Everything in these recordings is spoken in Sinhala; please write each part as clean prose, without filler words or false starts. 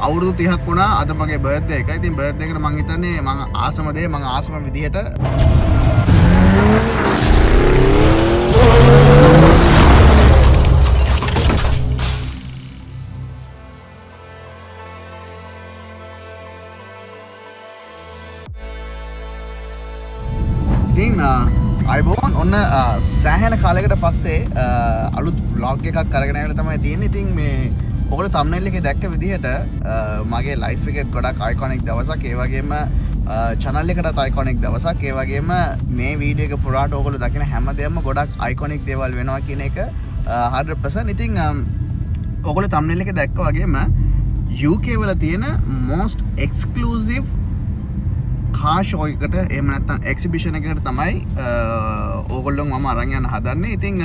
අවුරුදු 30ක් වුණා අද මගේ බර්ත්ඩේ එකයි. ඉතින් බර්ත්ඩේ එකට මං හිතන්නේ මං ආසම දේ මං ආසම විදිහට ඉතින් අයිබෝන් ඔන්න සෑහෙන කාලයකට පස්සේ අලුත් vlog එකක් අරගෙන ආවිලා තමයි තියෙන්නේ. ඉතින් මේ ඔයගොල්ලෝ thumbnail එකේ දැක්ක විදිහට මගේ life එකේ ගොඩක් iconic දවසක්, ඒ වගේම channel එකටත් iconic දවසක්, ඒ වගේම මේ වීඩියෝ එක පුරාට ඔයගොල්ලෝ දකින හැමදේම ගොඩක් iconic දේවල් වෙනවා කියන එක 100%. ඉතින් ඔයගොල්ලෝ thumbnail එකේ දැක්ක වගේම UK වල තියෙන most exclusive car show එකට එහෙම නැත්නම් exhibition එකකට තමයි ඕගොල්ලෝ මම අරන් යන්න හදන්නේ. ඉතින්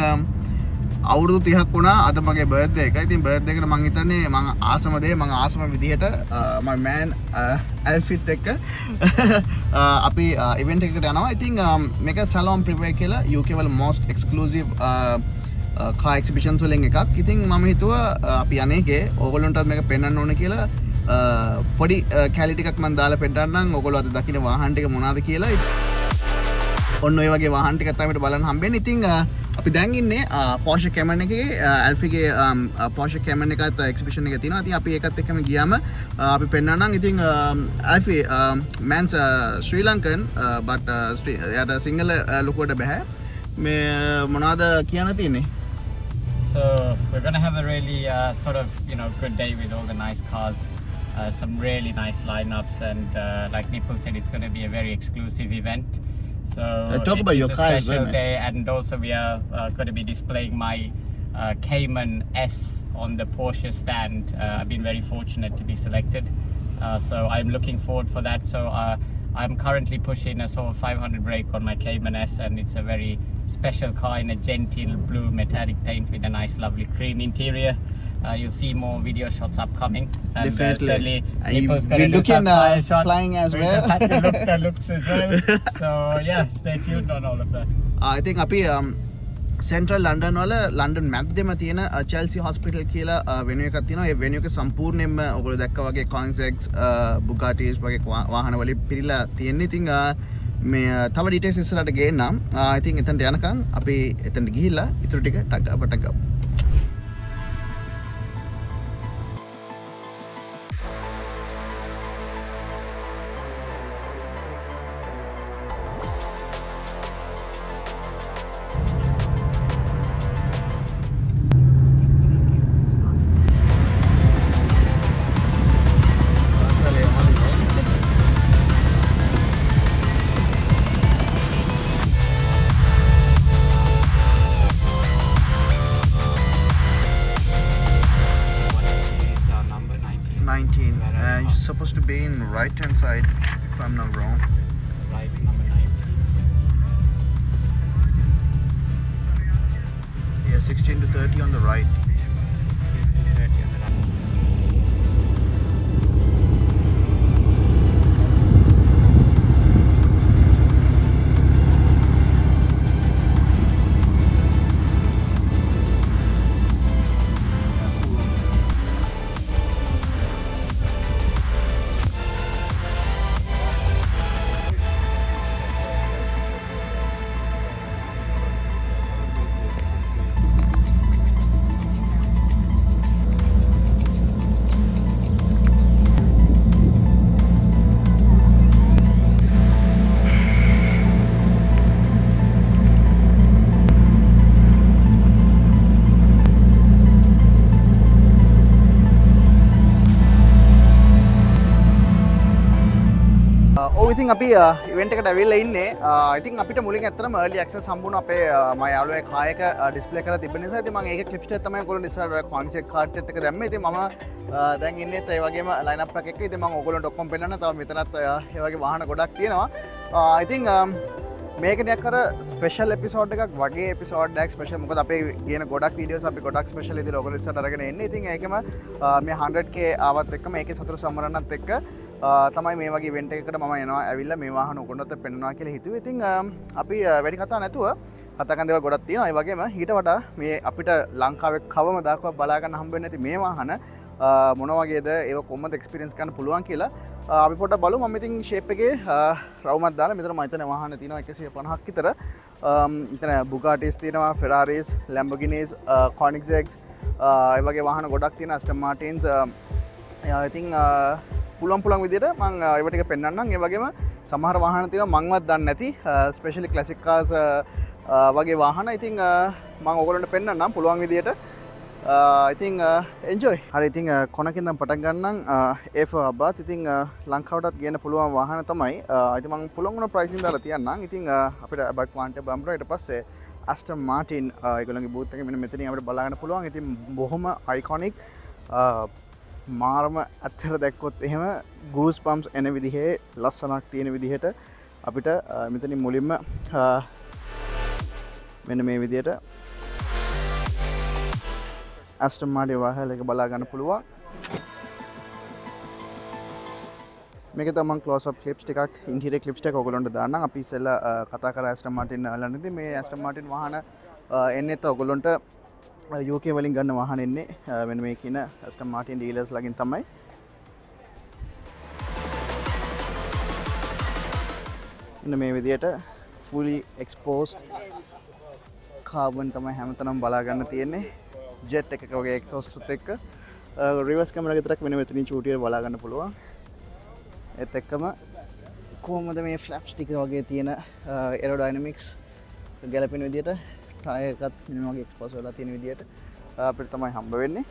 අවුරුදු 30ක් වුණා අද මගේ බර්ත්ඩේ එකයි. ඉතින් බර්ත්ඩේ එකට මං හිතන්නේ මං ආසම දේ මං ආසම විදිහට my man Alfit එක්ක අපි event එකකට යනවා. ඉතින් මේක Salon Privé කියලා UK වල most exclusive car exhibitions වලින් එකක්. ඉතින් මම හිතුවා අපි අනේකේ ඕගොල්ලන්ටත් මේක පෙන්වන්න ඕනේ කියලා පොඩි කැලිටි එකක් මම දාලා පෙන්නන්නම්. ඔයගොල්ලෝ අද දකින්න වාහන ටික මොනවාද කියලා. ඔන්න ඔය වගේ වාහන ටිකක් තමයි බලන්න හම්බෙන්නේ. ඉතින් අපි දැන් ඉන්නේ Porsche Cayman එකේ Alfie Porsche Cayman එකත් එක්සිබිෂන් එක තියෙනවා. ඉතින් අපි ඒකත් එක්කම ගියාම අපි පෙන්නන්නම්. ඉතින් Alfie man's Sri Lankan but යාට සිංහල ලොකුවට බෑ. මේ මොනවද කියන්න තියෙන්නේ? So we're going to have a really sort of, good day with all the nice cars. Some really nice lineups, and like Nipul said, it's going to be a very exclusive event. So talk about your car special day, and also we are going to be displaying my Cayman S on the Porsche stand. I've been very fortunate to be selected, so I'm looking forward for that. So I'm currently pushing a sort of 500 brake on my Cayman S, and it's a very special car in a gentle blue metallic paint with a nice lovely cream interior. You'll see more video shots upcoming, and definitely Nipul's going to do some fire shots. Flying as we well. Just had to look the looks as well. So yeah, stay tuned on all of that. I think අපි සෙන්ට්‍රල් ලන්ඩන් වල ලන්ඩන් මැද්දෙම තියෙන චෙල්සි හොස්පිටල් කියලා වෙන්යු එකක් තියෙනවා. ඒ වෙන්යු එක සම්පූර්ණයෙන්ම ඔයගොල්ලෝ දැක්කා වගේ Koenigsegg Bugattis වගේ වාහන වලින් පිරීලා තියෙන්නේ. ඉතින් මේ තව ඩීටේල්ස් ඉස්සරහට ගේන්නම්. ඉතින් එතනට යනකම් අපි එතනට ගිහිල්ලා ඊටු ටික ටක් ගමු. You're supposed to be in right hand side if I'm not wrong. Right, number 19. Yeah, 16 to 30 on the right. 30 on the right. ඉතින් අපි ඉවෙන්ට් එකට ඇවිල්ලා ඉන්නේ. ඉතින් අපිට මුලින් ඇත්තටම early access හම්බුණා අපේ මම යාළුවේ කාර් එක ඩිස්ප්ලේ කරලා තිබෙන නිසා. ඉතින් මම ඒක ක්ලිප්ස් ටික තමයි ඔයගොල්ලෝ ඉස්සරහ Koenigsegg කාර් එක දැම්මේ. ඉතින් මම දැන් ඉන්නේත් ඒ වගේම ලයින් අප් එකක් එක්ක. ඉතින් මම ඔයගොල්ලන්ට ඔක්කොම පෙන්නන්න. තව මෙතනත් ඒ වගේ වාහන ගොඩක් තියෙනවා. ඉතින් මේක නිකන් අර ස්පෙෂල් එපිසෝඩ් එකක් වගේ එපිසෝඩ් එකක් ස්පෙෂල්. මොකද අපේ කියන ගොඩක් වීඩියෝස් අපි ගොඩක් ස්පෙෂල් විදිහට ඔයගොල්ලෝ ඉස්සරහට අරගෙන එන්නේ. ඉතින් ඒකම මේ 100k ආවත් එක්කම ඒකේ සතුරු සම්මරණත් එක්ක තමයි මේ වගේ ඉවෙන්ට් එකකට මම එනවා ඇවිල්ලා මේ වාහන ඔයගොල්ලන්ට පෙන්නනවා කියලා හිතුවේ. ඉතින් අපි වැඩි කතා නැතුව කතා කරන දේවල් ගොඩක් තියෙනවා. ඒ වගේම ඊට වඩා මේ අපිට ලංකාවේ කවම දාකවත් බලා ගන්න හම්බ වෙන්නේ නැති මේ වාහන මොන වගේද ඒක කොහොමද එක්ස්පීරියන්ස් කරන්න පුළුවන් කියලා අපි පොඩ්ඩක් බලමු. මම ඉතින් ෂේප් එකේ රවුමක් දාලා මෙතන මම හිතන්නේ වාහන තියෙනවා 150ක් විතර. මෙතන Bugattis තියෙනවා, Ferraris, Lamborghinis, Koenigseggs ඒ වගේ වාහන ගොඩක් තියෙනවා, Aston Martins. ඉතින් පුළුවන් විදිහට මම ඒව ටික පෙන්නන්නම්. ඒ වගේම සමහර වාහන තියෙනවා මංවත් දන්නේ නැති ස්පෙෂලි ක්ලාසික් කාර්ස් වගේ වාහන. ඉතින් මම ඔයගොල්ලන්ට පෙන්නන්නම් පුළුවන් විදිහට. ඉතින් එන්ජොයි. හරි ඉතින් කොනකින් නම් පටන් ගන්නම්. A4 Abarth ඉතින් ලංකාවටත් ගේන්න පුළුවන් වාහන තමයි. ඉතින් මම පුළුවන් වුණ ප්‍රයිසින් දාලා තියන්නම්. ඉතින් අපිට Abarth Quante බම්බර ඊට පස්සේ Aston Martin ඒගොල්ලන්ගේ බූත් එක මෙන්න මෙතනින් අපිට බලා ගන්න පුළුවන්. ඉතින් බොහොම අයිකොනික් මාරම ඇත්තට දැක්කොත් එහෙම ගූස් පම්ස් එන විදිහේ ලස්සනක් තියෙන විදිහට අපිට මෙතනින් මුලින්ම මෙන්න මේ විදිහට Aston Martin වාහන එක බලා ගන්න පුළුවන්. මේක තමයි මම ක්ලෝස් අප් ක්ලිප්ස් ටිකක් ඉන්ටීරියර් ක්ලිප්ස් ටික ඔයගොල්ලන්ට දාන්නම්. අපි ඉස්සෙල්ලා කතා කරා Aston Martin වලදී මේ Aston Martin වාහන එන්නේත් ඔයගොල්ලන්ට UK වලින් ගන්න වාහන එන්නේ මෙන්න මේ කියන Aston Martin ඩීලර්ස් ළඟින් තමයි. මෙන්න මේ විදිහට fully exposed carbon තමයි හැමතැනම බලා ගන්න තියෙන්නේ. ජෙට් එකක වගේ එක්සෝස්ට් එක්ක රිවර්ස් කැමරා එක විතරක් වෙන මෙතනින් චූටියට බලා ගන්න පුළුවන්. ඒත් එක්කම කොහොමද මේ ෆ්ලැප්ස් ටික වගේ තියෙන එරෝඩයිනමික්ස් ගැලපෙන විදිහට ටයර් එකත් මෙන්න වගේ එක්ස්පෝස් වෙලා තියෙන විදිහට අපිට තමයි හම්බ වෙන්නේ.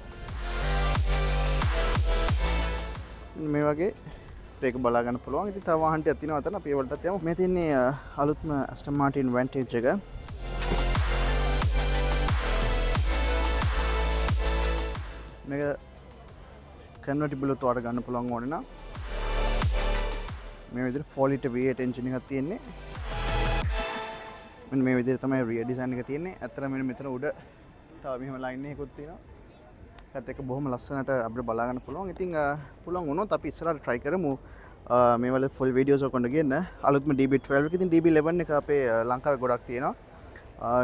මේ වගේ ඒක බලා ගන්න පුළුවන්. ඉතින් තව වාහන ටිකක් තියෙනවා අතන අපි ඒවලටත් යමු. මේ තියෙන්නේ අලුත්ම Aston Martin Vantage එක. මේක කන්වර්ටිබල් උතෝර ගන්න පුළුවන් ඕනේ නම් මේ විදිහට 4 liter V8 engine එකක් තියෙන්නේ. මෙන්න මේ විදිහට තමයි rear design එක තියෙන්නේ. ඇත්තටම මෙතන උඩ තව මෙහෙම line එකකුත් තියෙනවා. ඒත් එක බොහොම ලස්සනට අපිට බලා ගන්න පුළුවන්. ඉතින් පුළුවන් වුණොත් අපි ඉස්සරහට try කරමු මේ වල full videos ඔක්කොම ගන්න. අලුත්ම DB12 එක. ඉතින් DB11 එක අපේ ලංකාවේ ගොඩක් තියෙනවා.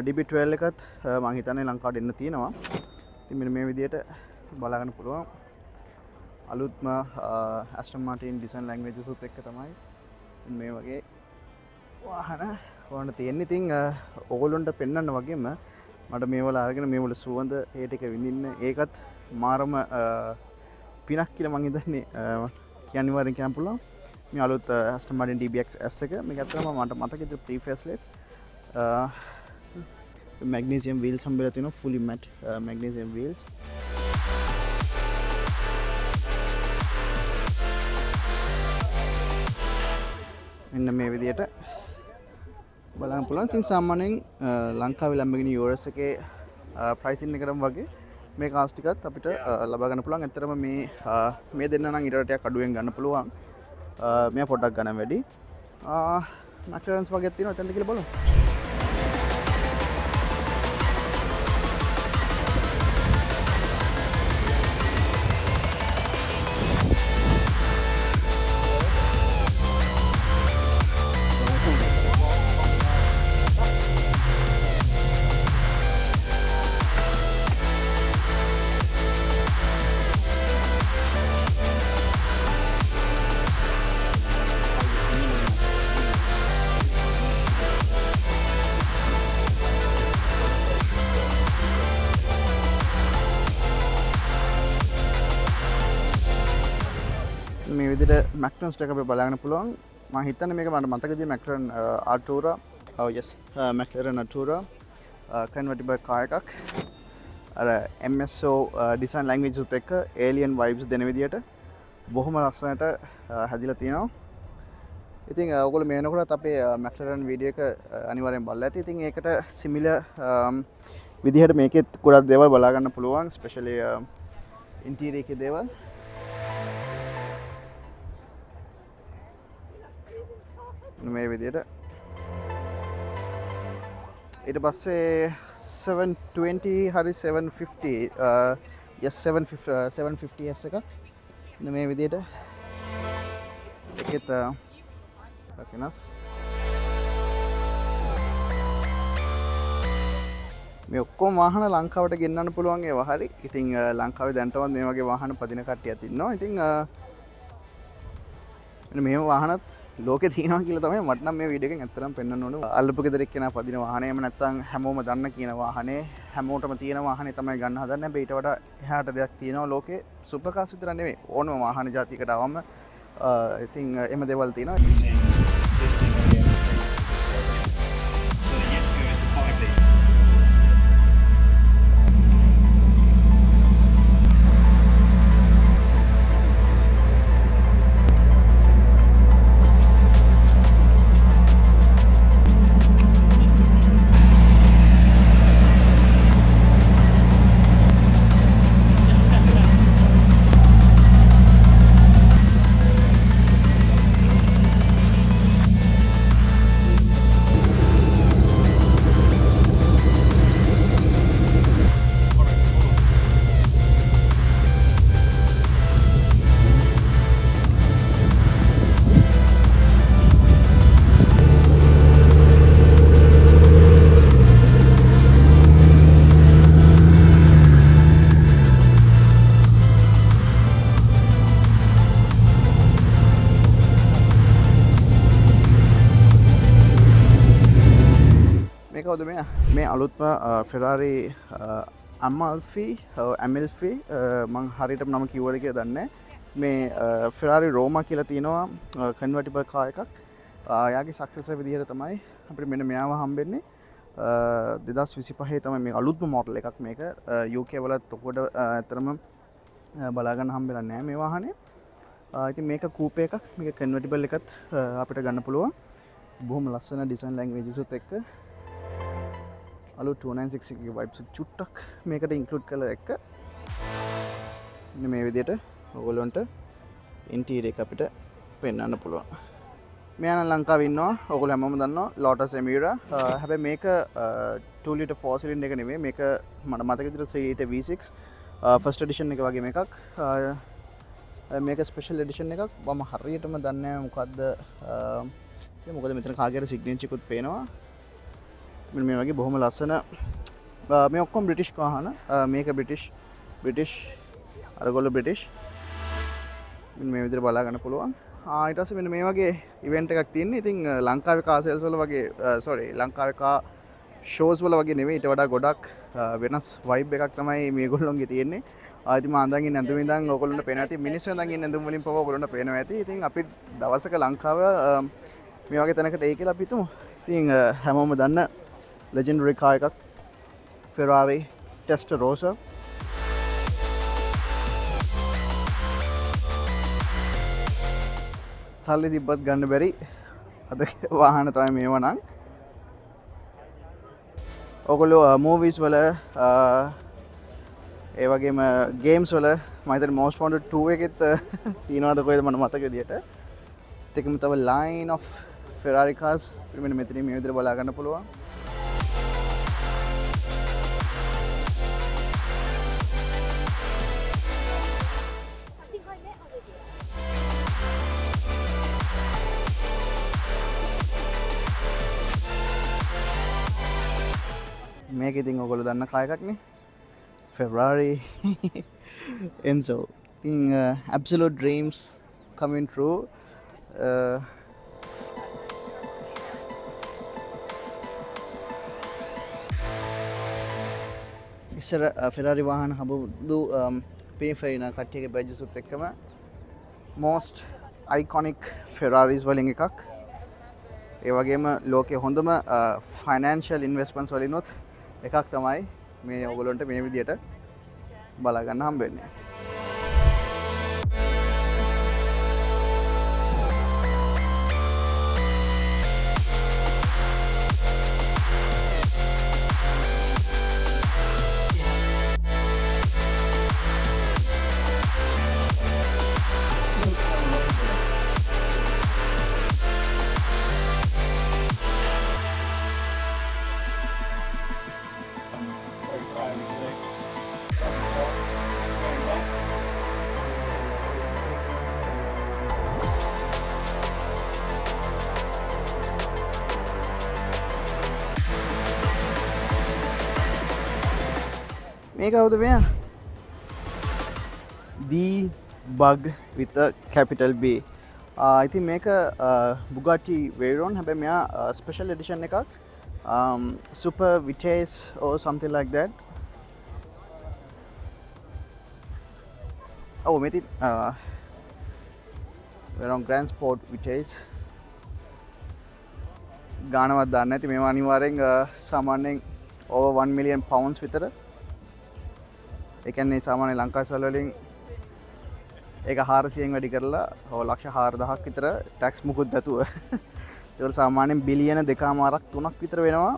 DB12 එකත් මම හිතන්නේ ලංකාවට එන්න තියෙනවා. ඉතින් මෙන්න මේ විදිහට බලා ගන්න පුළුවන්. අලුත්ම Aston Martin design languages උත් එක්ක තමයි මේ වගේ වාහන ඔයාලට තියෙන්නේ. ඉතින් ඕගොල්ලන්ට පෙන්වන්න වගේම මට මේවල අරගෙන මේවල සුවඳ ඒ ටික විඳින්න ඒකත් මාරම පිනක් කියලා මම හිතන්නේ. අනිවාර්යෙන් කියන්න පුළුවන්. මේ අලුත් Aston Martin DBX S එක මේක ඇත්තටම මට මතකයි pre facelift magnesium wheels හම්බෙලා තියෙනවා. fully matte magnesium wheels. මෙන්න මේ විදිහට බලන්න පුළුවන්. ඉතින් සාමාන්‍යයෙන් ලංකාවේ Lamborghini Urus එකේ ප්‍රයිසින් එකටම වගේ මේ කාස් ටිකත් අපිට ලබා ගන්න පුළුවන්. ඇත්තටම මේ දෙන්න නම් ඊට ටිකක් අඩුවෙන් ගන්න පුළුවන්. මෙයා පොඩ්ඩක් ගන්න වැඩි. McLaren's වගේ තියෙනවා. එතනට කියලා බලමු. මේ විදිහට McLaren එක අපිට බලන්න පුළුවන්. මම හිතන්නේ මේක මට මතකදී McLaren Artura McLaren Artura convertible car එකක්. අර MSO design language උත් එක්ක alien vibes දෙන විදිහට බොහොම ලස්සනට හැදිලා තියෙනවා. ඉතින් ඔයගොල්ලෝ මේ වෙනකොටත් අපේ McLaren වීඩියෝ එක අනිවාර්යෙන් බලලා ඇති. ඉතින් ඒකට similar විදිහට මේකෙත් ගොඩක් දේවල් බලා ගන්න පුළුවන්. especially interior එකේ දේවල්. මේ විදිහට ඊට පස්සේ 720 හරි 750 yes 750 S එක මේ විදිහට ඒකෙත් වෙනස් මේ ඔක්කොම වාහන ලංකාවට ගෙන්නන්න පුළුවන් ඒවා හරි. ඉතින් ලංකාවේ දැන්ටවත් මේ වගේ වාහන පදින කට්ටියක් ඉන්නවා. ඉතින් මේ වාහනත් ලෝකේ තියෙනවා කියලා තමයි මට නම් මේ වීඩියෝ එකෙන් ඇත්තටම පෙන්වන්න ඕනේ. අල්ලපු ගෙදර එක්කෙනා පදින වාහනේ එහෙම නැත්නම් හැමෝම දන්න කියන වාහනේ හැමෝටම තියෙන වාහනේ තමයි ගන්න හදන්නේ. හැබැයි ඊට වඩා එහාට දෙයක් තියෙනවා ලෝකේ. සුපර් කාර්ස් විතර නෙවෙයි. ඕනම වාහන ජාතියකට ආවම ඉතින් එහෙම දේවල් තියෙනවා. මේ අලුත්ම ෆෙරාරි අමල්ෆි ඇමල්ෆි මං හරියටම නම කිව්වද කියලා දන්නේ නැහැ. මේ ෆෙරාරි රෝමා කියලා තියෙනවා කන්වර්ටිබල් කාර් එකක්. යාගේ සක්සෙසර් විදිහට තමයි අපිට මෙන්න මෙයාව හම්බෙන්නේ. 2025 තමයි මේ අලුත්ම මොඩල් එකක් මේක. UK වලත් ඔක්කොට ඇත්තටම බලා ගන්න හම්බෙලා නැහැ මේ වාහනේ. ඉතින් මේක කූප එකක්. මේක කන්වර්ටිබල් එකත් අපිට ගන්න පුළුවන්. බොහොම ලස්සන ඩිසයින් ලැන්ග්වේජස් උත් එක්ක අලු 296 වයිබ්ස් චුට්ටක් මේකට ඉන්ක්ලූඩ් කරලා එක්ක මේ විදිහට ඔයගොල්ලන්ට ඉන්ටීරියර් එක අපිට පෙන්වන්න පුළුවන්. මෙයා නම් ලංකාවේ ඉන්නවා. ඔයගොල්ලෝ හැමෝම දන්නවා Lotus Emira. හැබැයි මේක 2 liter 4 cylinder එක නෙමෙයි. මේක මට මතක විදිහට 3 liter V6 first edition එක වගේ එකක්. මේක ස්පෙෂල් එඩිෂන් එකක්. මම හරියටම දන්නේ නැහැ මොකද්ද. මොකද මෙතන කාගේට සිග්නේචර් එකකුත් පේනවා. මේ වගේ බොහොම ලස්සන මේ ඔක්කොම බ්‍රිටිෂ් වාහන. මේක බ්‍රිටිෂ් අරගොල්ලෝ බ්‍රිටිෂ්. මේ විදිහට බලා ගන්න පුළුවන්. ඊට පස්සේ මෙන්න මේ වගේ ඉවෙන්ට් එකක් තියෙන්නේ. ඉතින් ලංකාවේ කාර් සේල්ස් වල වගේ ලංකාවේ කාර් ෂෝස් වල වගේ නෙවෙයි. ඊට වඩා ගොඩක් වෙනස් වයිබ් එකක් තමයි මේගොල්ලෝන්ගේ තියෙන්නේ. ඉතින් මම අඳන් ඉන්න ඇඳුම ඉඳන් ඔයගොල්ලන්ට පේනවා ඇති. මිනිස්සු අඳන් ඉන්න ඇඳුම් වලින් පව ඔයගොල්ලන්ට පේනවා ඇති. ඉතින් අපි දවසක ලංකාව මේ වගේ තැනකට එයි කියලා අපි හිතමු. ඉතින් හැමෝම දන්න legendary car එකක් Ferrari Testarossa. සල්ලි තිබ්බත් ගන්න බැරි අද වාහන තමයි මේව නම්. ඔයගොල්ලෝ movies වල ඒ වගේම games වල මම හිතන්නේ Most Wanted 2 එකෙත් තියෙනවද කොහෙද මම මතක විදියට. ඒකම තව line of Ferrari cars මෙන්න මෙතනින් මේ විදිහට බලා ගන්න පුළුවන්. මේක ඉතින් ඔයගොල්ලෝ දන්න කාර් එකක් නේ. Ferrari Enzo. ඉතින් absolute dreams coming true. ඉස්සර Ferrari වාහන හබුදු පිනිෆරින කට්ටියගේ බැජස් උත් එක්කම most iconic Ferraris වලින් එකක්. ඒ වගේම ලෝකයේ හොඳම financial investments වලිනුත් එකක් තමයි මේ ඔයගොල්ලන්ට මේ විදියට බලා ගන්න හම්බෙන්නේ. මේ කවුද මෙයා? The Bug with a capital B. ඉතින් මේක Bugatti Veyron හැබැයි මෙයා ස්පෙෂල් එඩිෂන් එකක්. Super Vitesse or something like that. Oh, මේ ඉතින් Veyron Grand Sport Vitesse ගානවත් දන්නේ නැති මේවා අනිවාර්යෙන් සාමාන්‍යයෙන් over 1 million pounds විතර. ඒ කියන්නේ සාමාන්‍ය ලංකාවේ සල්ලි වලින් ඒක 400න් වැඩි කරලා ලක්ෂ 4000ක් විතර ටැක්ස් මුකුත් නැතුව. ඒක සාමාන්‍යයෙන් බිලියන 2.5ක් 3ක් විතර වෙනවා.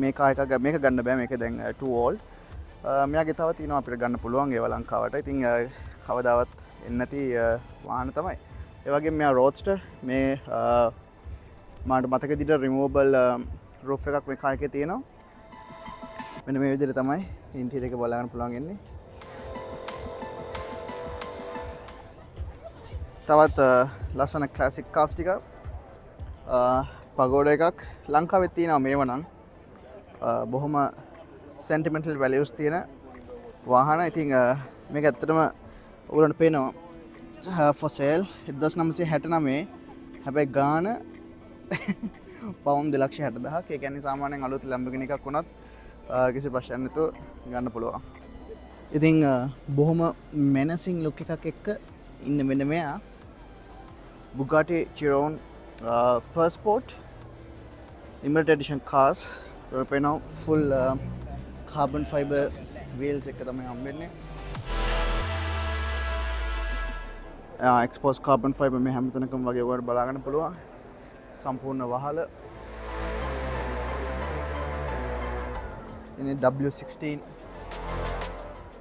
මේක මේක ගන්න බෑ. මේක දැන් too old. මෙයාගේ තව තියෙනවා අපිට ගන්න පුළුවන් ඒවා ලංකාවට. ඉතින් කවදාවත් එන්නේ නැති වාහන තමයි. ඒ වගේම මෙයා roadster මේ මට මතක විදිහට removable roof එකක් මේ කාර් එකේ තියෙනවා. මෙන්න මේ විදිහට තමයි ඉන්ටීරියර් එක බලන්න පුළුවන් ඉන්නේ. තවත් ලස්සන ක්ලාසික් කාර්ස් ටික පගෝඩා එකක් ලංකාවේ තියෙනවා මේව නම් බොහොම sentimental values තියෙන වාහන. ඉතින් මේක ඇත්තටම ඔයගොල්ලන්ට පේනවා for sale 1969 හැබැයි ගාන පවුන් 2,60,000ක්. ඒ කියන්නේ සාමාන්‍යයෙන් අලුත් Lamborghini එකක් වුණත් කිසි ප්‍රශ්නයක් නැතුව ගන්න පුළුවන්. ඉතින් බොහොම menacing look එකක් එක්ක ඉන්න මෙන්න මෙයා Bugatti Chiron Per Sport limited edition cars. පේනවා full carbon fiber wheels එක තමයි හම්බෙන්නේ. exposed carbon fiber මේ හැමතැනකම වගේ ඔයාලට බලා ගන්න පුළුවන්. සම්පූර්ණ වහල. ඉන්නේ W16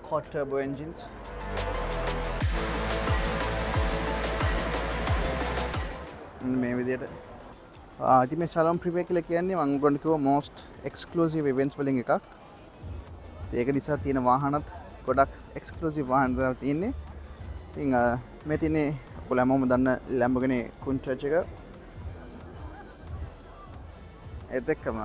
quad turbo engines. මේ විදිහට ඉතින් මේ සලෝන් ප්‍රිවියර් කියලා කියන්නේ මම ඔයගොල්ලන්ට කිව්වා most exclusive events වලින් එකක්. ඒක නිසා තියෙන වාහනත් ගොඩක් exclusive වාහන තියෙන්නේ. ඉතින් මේ තියෙන්නේ ඔයගොල්ලෝ හැමෝම දන්න Lamborghini Countach එක. ඒත් එක්කම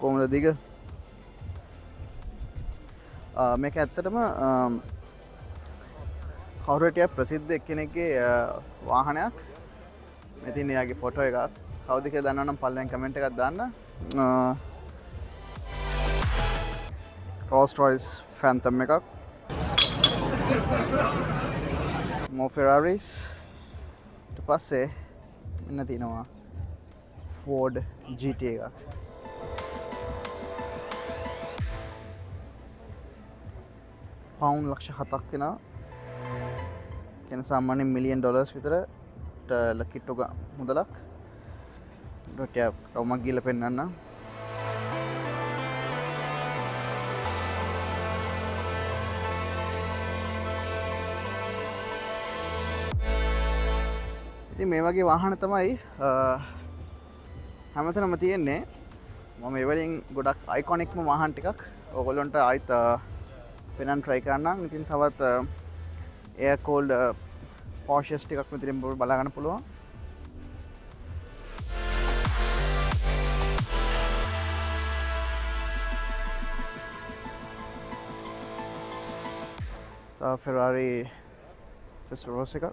කොහොමද දිග? මේක ඇත්තටම කවුරුටිය ප්‍රසිද්ධ එක්කෙනෙක්ගේ වාහනයක්. මේ තියෙන එයාගේ ෆොටෝ එකක්. කවුද කියලා දන්නවනම් පල්ලෙන් කමෙන්ට් එකක් දාන්න. Rolls Royce Phantom එකක්. more Ferraris. ඊට පස්සේ මෙන්න තියෙනවා Ford GT එකක්. පවුන් ලක්ෂ 7ක් වෙනවා. කියන සාමාන්‍ය මිලියන් ඩොලර්ස් විතර ලකිට්ටු මුදලක්. ඩොටියක් රවුමක් ගිහලා පෙන්නන්න. ඉතින් මේ වගේ වාහන තමයි හැමතැනම තියෙන්නේ. මම ඒ වලින් ගොඩක් අයිකොනික්ම වාහන ටිකක් ඔයගොල්ලන්ට ආයිත් පෙනන් try කරන්නම්. ඉතින් තවත් air cooled Porsches ටිකක් මෙතනින් බලා ගන්න පුළුවන්. Ferrari Testarossa එකක්.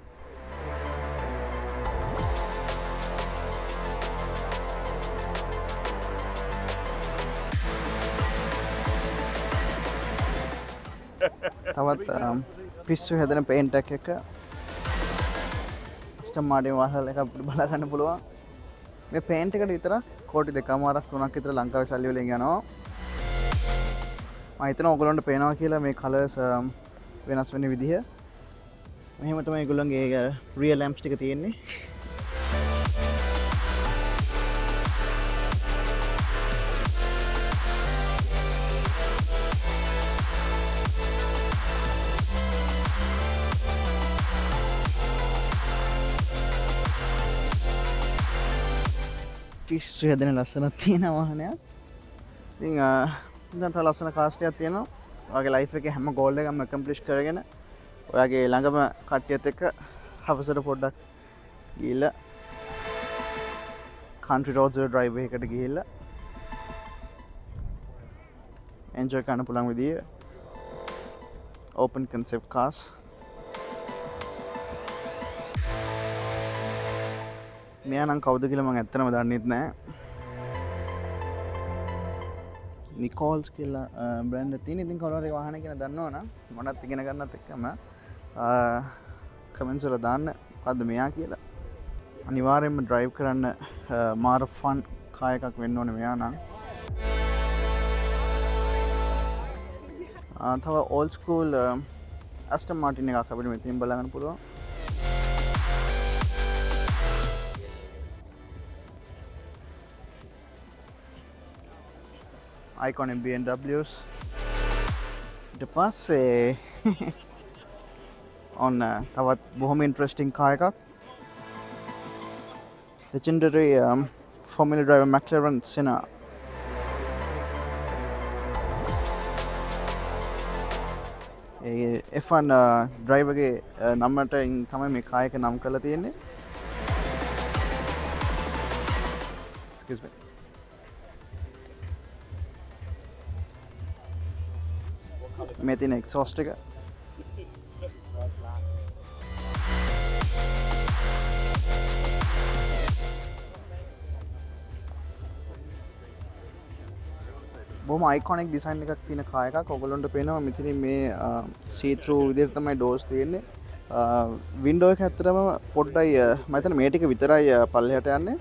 තවත් පිස්සු හැදෙන පේන්ට් එකක් එක Aston Martin වාහන එකක් බලා ගන්න පුළුවන්. මේ පේන්ට් එකට විතර කෝටි 2.5ක් 3ක් විතර ලංකාවේ සල්ලි වලින් යනවා. මම හිතනවා ඔයගොල්ලන්ට පේනවා කියලා මේ කලර්ස් වෙනස් වෙන විදිහ. මෙහෙම තමයි ඒගොල්ලන්ගේ රියල් ලැම්ප්ස් ටික තියෙන්නේ. පිස්සු හැදෙන ලස්සනක් තියෙන වාහනයක්. ඉතින් දැන් තව ලස්සන කාස් ටිකක් තියෙනවා. ඔයාගේ ලයිෆ් එකේ හැම ගෝල් එකක්ම ඇකම්ප්ලිෂ් කරගෙන ඔයාගේ ළඟම කට්ටියත් එක්ක හවසට පොඩ්ඩක් ගිහිල්ලා country roads වල drive එකකට ගිහිල්ලා enjoy කරන්න පුළුවන් විදිය open concept cars මෙයා නම් කවුද කියලා මම ඇත්තටම දන්නෙත් නෑ නිකෝල්ස් කියලා බ්‍රෑන්ඩ් එක තියෙන ඉතින් කවුරු හරි වාහනය ගැන දන්නවනම් මොනවත් ඉගෙන ගන්නත් එක්කම කමෙන්ට්ස් වල දාන්න මොකද්ද මෙයා කියලා අනිවාර්යෙන්ම drive කරන්න මාර ෆන් කාර් එකක් වෙන්න ඕනේ මෙයා නම් තව old school Aston Martin එකක් අපිට මෙතනින් බලන්න පුළුවන් iconic BMWs ඊට පස්සේ ඔන්න තවත් බොහොම ඉන්ට්‍රෙස්ටිං කාර් එකක් legendary Formula driver McLaren Senna F1 driver ගේ නමට තමයි මේ කාර් එක නම් කරලා තියෙන්නේ excuse me මේ තියෙන exhaust එක බොහොම iconic design එකක් තියෙන කාර් එකක් ඔයගොල්ලන්ට පේනවා මෙතන මේ see through විදිහට තමයි doors තියෙන්නේ window එක ඇත්තටම පොඩ්ඩයි මම හිතන්නේ මේ ටික විතරයි පල්ලෙහාට යන්නේ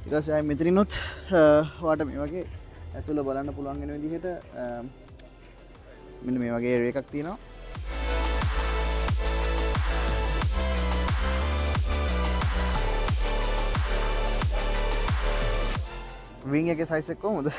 ඊට පස්සේ ආයි මෙතනිනුත් ඔයාලට මේ වගේ ඇතුළ බලන්න පුළුවන් වෙන විදිහට මෙන්න මේ වගේ area එකක් තියෙනවා wing එකේ size එක කොහොමද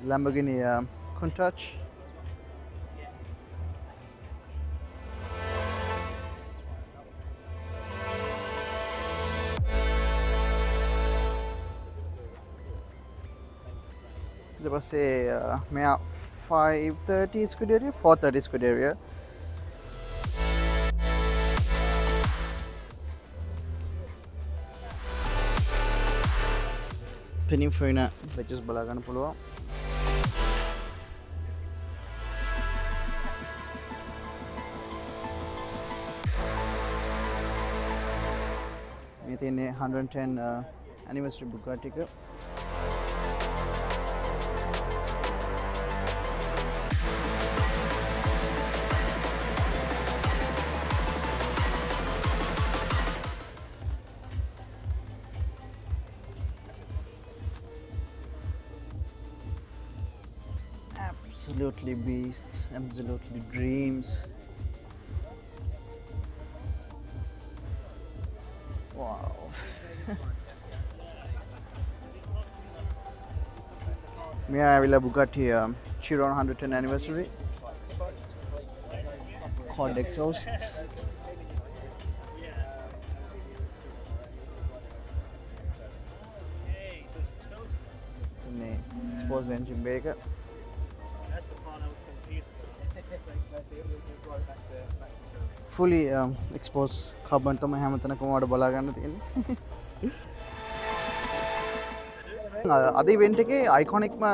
Lamborghini Countach ඊට පස්සේ මෙයා 530 Scuderia 430 Scuderia Pininfarina badges බලා ගන්න පුළුවන් මේ තියෙන්නේ 110 anniversary Bugatti එක absolutely beasts absolutely dreams wow මෙයා ඇවිල්ලා Bugatti Chiron 110 anniversary quad exhausts මේ exposed engine bay එක fully exposed carbon තමයි හැමතැනකම වඩ බලා ගන්න තියෙන්නේ අද ඉවෙන්ට් එකේ අයිකොනික්ම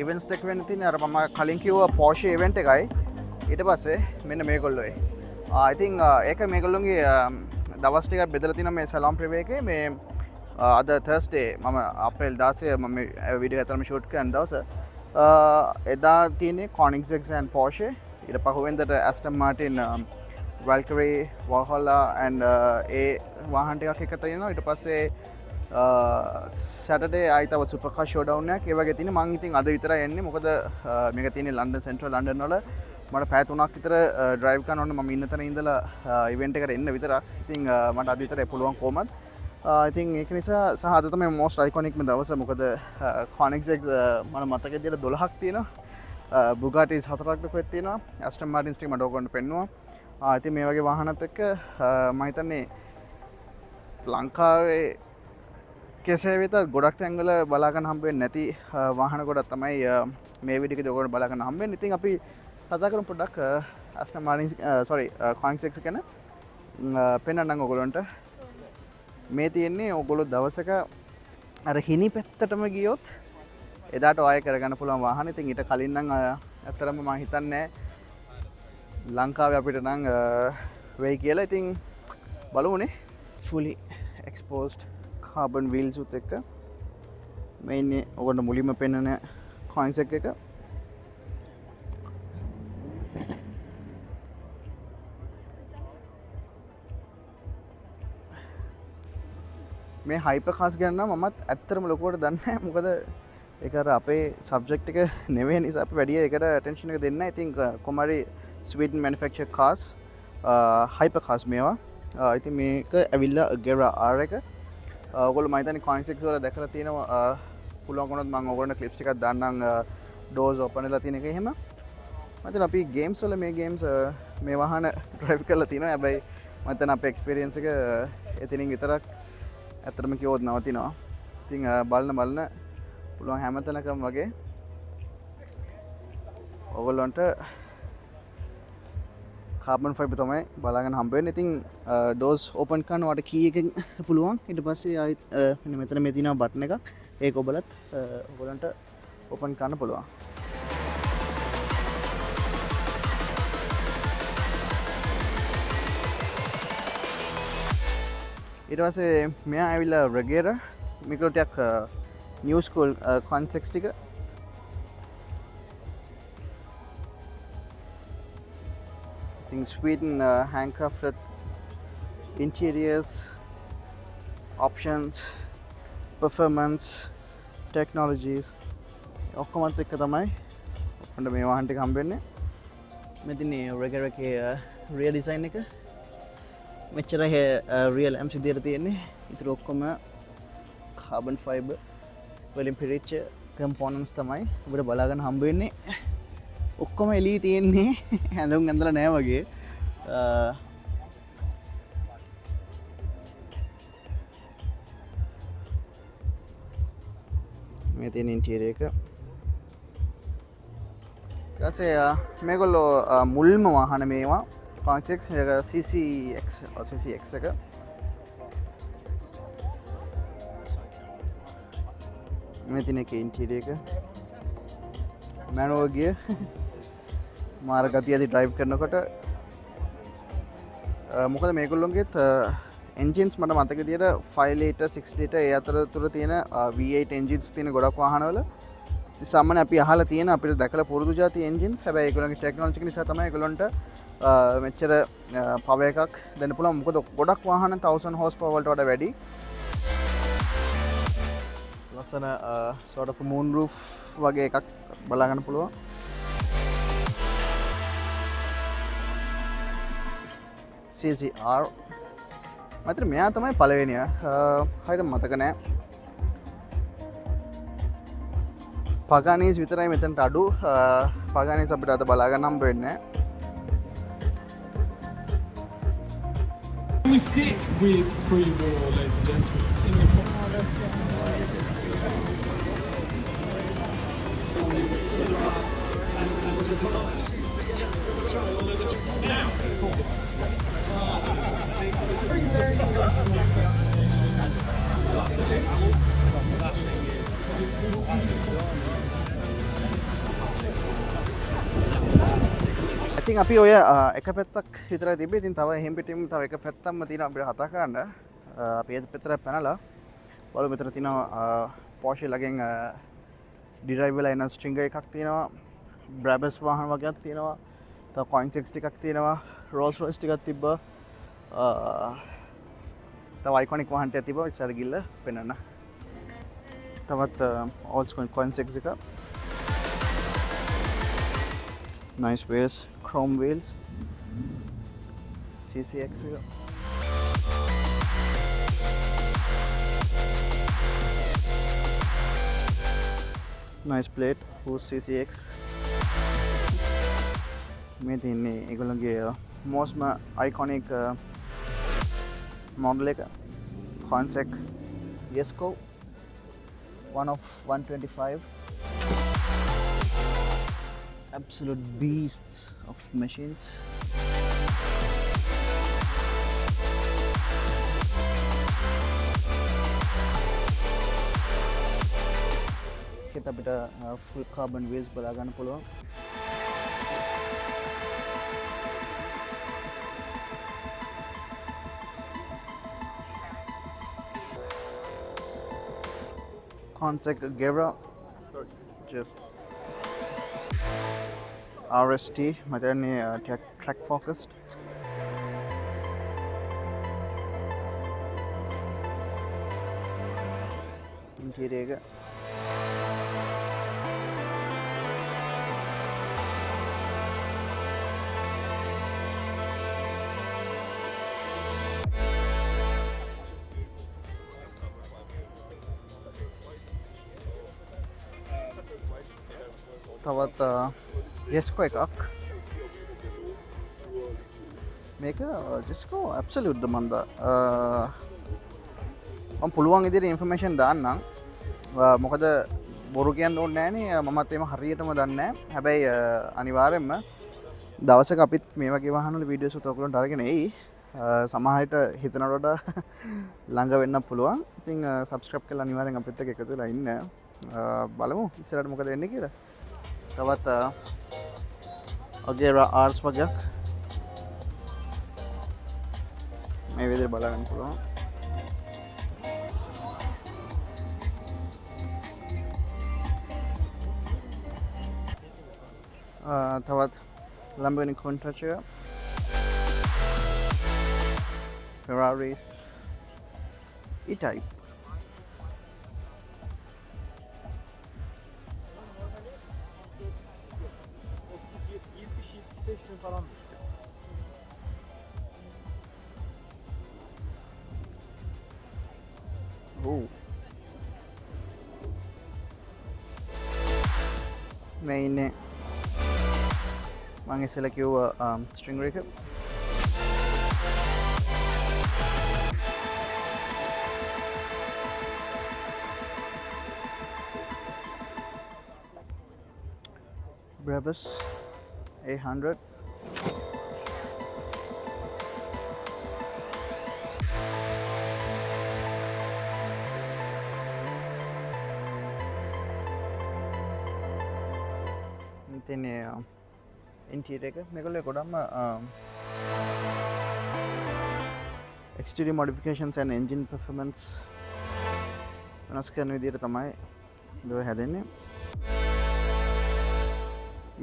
ඉවෙන්ට්ස් දෙක වෙන්න තියෙන්නේ අර මම කලින් කිව්වා Porsche ඉවෙන්ට් එකයි ඊට පස්සේ මෙන්න මේගොල්ලෝයි I think ඒක මේගොල්ලෝගේ දවස් ටිකක් බෙදලා තියෙනවා මේ සැලොන් ප්‍රිව් එකේ මේ අද Thursday මම අප්‍රේල් 16 මම වීඩියෝ එක අතරම ෂූට් කරන දවස එදා තියෙන්නේ Koenigsegg and Porsche ඊට පහුවෙන්දට Aston Martin Valkyrie Valhalla and ඒ වාහන ටිකක් එක තියෙනවා ඊට පස්සේ Saturday ආයි තව supercar showdown එකක් ඒ වගේ තියෙන මම ඉතින් අද විතරයි එන්නේ මොකද මේක තියෙන්නේ ලන්ඩන් සෙන්ට්‍රල් ලන්ඩන් වල මට පැය 3ක් විතර ඩ්‍රයිව් කරන්න ඕනේ මම ඉන්න තැන ඉඳලා ඉවෙන්ට් එකට එන්න විතරක්. ඉතින් මට අද විතරේ පුළුවන් කොහමද. ඉතින් ඒක නිසා සහ අද තමයි most iconic ම දවස. මොකද Koenigsegg මම මතක විදියට 12ක් තියෙනවා. Bugattis 4ක් කොහෙද තියෙනවා. Aston Martins ටික මට ඕගොල්ලන්ට පෙන්නුවා. ඉතින් මේ වගේ වාහනත් එක්ක මම හිතන්නේ ලංකාවේ කෙසේ වෙතත් ගොඩක් තැන්වල බලා ගන්න හම්බ වෙන්නේ නැති වාහන ගොඩක් තමයි මේ වීඩියෝ එකේදී ඔයගොල්ලෝ බලා ගන්න හම්බ වෙන්නේ. ඉතින් අපි කතා කරමු පොඩ්ඩක් Aston Martin Koenigsegg ගැන පෙන්වන්නම් ඔයගොල්ලන්ට. මේ තියෙන්නේ ඔයගොල්ලෝ දවසක අර හිණි පැත්තටම ගියොත් එදාට ඔය කරගන්න පුළුවන් වාහන. ඉතින් ඊට කලින් නම් ඇත්තටම මම හිතන්නේ ලංකාවේ අපිට නම් වෙයි කියලා. ඉතින් බලමුනේ. fully exposed carbon wheels උත් එක්ක මේ ඉන්නේ ඔයගොල්ලෝ මුලින්ම පෙන්වන Koenigsegg එක. මේ හයිපර් කාර්ස් ගැන නම් මමත් ඇත්තටම ලොකුවට දන්නේ නැහැ. මොකද ඒක අර අපේ සබ්ජෙක්ට් එක නෙවෙයි නිසා අපි වැඩි ඒකට ඇටෙන්ෂන් එක දෙන්නේ නැහැ. ඉතින් කොමාරි Sweden manufacture cars hyper cars මේවා. ඉතින් මේක ඇවිල්ලා ගෙරා R එක. ඔයගොල්ලෝ මම හිතන්නේ Koenigsegg වල දැකලා තියෙනවා. පුළුවන් වුණොත් මම ඔයගොල්ලන්ට ක්ලිප්ස් ටිකක් දාන්නම් ඩෝර්ස් ඕපන් වෙලා තියෙන එක එහෙම. මම හිතන්නේ අපි ගේම්ස් වල මේ ගේම්ස් මේ වාහන ඩ්‍රයිව් කරලා තියෙනවා. හැබැයි මම හිතන්නේ අපේ එක්ස්පීරියන්ස් එක එතනින් විතරක් ඇත්තටම කිව්වොත් නවතිනවා. ඉතින් බලන පුළුවන් හැමතැනකම වගේ ඔයගොල්ලන්ට කාබන් ෆයිබර් තමයි බලාගෙන හම්බ වෙන්නේ. ඉතින් ඩෝර්ස් ඕපන් කරන්න වට කී එකෙන් පුළුවන්. ඊට පස්සේ ආයෙත් මෙන්න මෙතන මේ තියෙනවා බටන් එකක්. ඒක ඔබලත් ඔයගොල්ලන්ට ඕපන් කරන්න පුළුවන්. ඊට පස්සේ මෙයා ඇවිල්ලා රෙගේරා මේක ටිකක් නිව් ස්කූල් කොන්ටෙක්ස්ට් ටික. I think Sweden handcrafted interiors, options, performance, technologies ඔක්කොමත් එක්ක තමයි ඔන්න මේ වාහන ටික හම්බ වෙන්නේ. මෙතන රෙගර් එකේ rear design එක මෙච්චර රියල් ඇම්ස් විදියට තියෙන්නේ. ඉතින් ඔක්කොම කාබන් ෆයිබර් වලින් පිරිච්ච කම්පොනන්ට්ස් තමයි ඔබට බලාගන්න හම්බ වෙන්නේ. ඔක්කොම එළියේ තියෙන්නේ ඇඳුම් ඇඳලා නැහැ වගේ. මේ තියෙන ඉන්ටීරියර් එක. ඊපස්සේ මේගොල්ලෝ මුල්ම වාහන මේවා Koenigsegg CCX එක. මේ තියෙන එකේ ඉන්ටීරියර් එක මැනුවල් ගිය මාර ගතියදී ඩ්‍රයිව් කරනකොට මොකද මේගොල්ලොන්ගේත් එන්ජින්ස් මට මතක විදියට 5 ලීටර් 6 ලීටර් ඒ අතරතුර තියෙන V8 එන්ජින්ස් තියෙන ගොඩක් වාහනවල. ඉතින් සාමාන්‍ය අපි අහලා තියෙන අපිට දැකලා පුරුදු જાති එන්ජින්ස්. හැබැයි ඒගොල්ලන්ගේ ටෙක්නොලොජි එක නිසා තමයි ඒගොල්ලන්ට මෙච්චර පවර් එකක් දෙන්න පුළුවන්. මොකද ගොඩක් වාහන 1000 හෝස් පවර් වලට වඩා වැඩි. ලස්සන sort of moon roof වගේ එකක් බලා ගන්න පුළුවන්. CCR මතර මෙයා තමයි පළවෙනිය. හරියට මතක නෑ. පගානීස් විතරයි මෙතනට අඩු. පගානීස් අපිට අද බලා ගන්න හම්බ වෙන්නේ නෑ. We stick with pre-war, ladies and gentlemen, in the front. ඉතින් අපි ඔය එක පැත්තක් විතරයි තිබ්බේ. ඉතින් තව එහෙම් පිටින්ම තව එක පැත්තක්ම තියෙනවා අපිට කතා කරන්න. අපි ඒ පැත්තට පැනලා බලමු. මෙතන තියෙනවා Porsche ළගෙන් ඩිරයිව් වෙලා එන ස්ට්‍රින්ගර් එකක් තියෙනවා. Brabus වාහන වගේක් තියෙනවා. තව Koenigsegg ටිකක් තියෙනවා. Rolls Royce ටිකක් තිබ්බා. තව iconic වාහන ටිකක් තිබ්බා. ඉස්සර ගිල්ල පෙන්නන්න. තවත් old school Koenigsegg එක. Nice wheels, chrome wheels CCX එක. nice plate who's CCX. මේ තියන්නේ ඒගොල්ලන්ගේ most iconic model එක Consec Yesco 1 of 125. Absolute beasts of machines. kita අපිට full carbon wheels බලා ගන්න පුළුවන්. Consec Gera just RST materne track focused. Interior එක තවත් Yesco එකක් මේක Yesco absolute ද මන්ද මම පුළුවන් විදිහට ඉන්ෆර්මේෂන් දාන්නම් මොකද බොරු කියන්න ඕනේ නෑනේ මමත් එහෙම හරියටම දන්නේ නෑ හැබැයි අනිවාර්යෙන්ම දවසක අපිත් මේ වගේ වාහන වල වීඩියෝස් උත් ඔයගොල්ලන්ට අරගෙන එයි සමහරට හිතනට වඩා ළඟ වෙන්න පුළුවන් ඉතින් subscribe කරලා අනිවාර්යෙන් අපිත් එක්ක එකතු වෙලා ඉන්න බලමු ඉස්සරහට මොකද වෙන්නේ කියලා තවත් Agera Rs වගේක් මේ විදිහට බලන්න පුළුවන් තවත් Lamborghini Countach එක Ferraris E-Type මේ ඉන්නේ මම ඉස්සෙල්ලා කිව්වා ස්ට්‍රින්ගර් එක Brabus 800 ඉතින් interior එක මේගොල්ලෝ ගොඩක්ම exterior modifications and engine performance වෙනස් කරන විදිහට තමයි මේක හැදෙන්නේ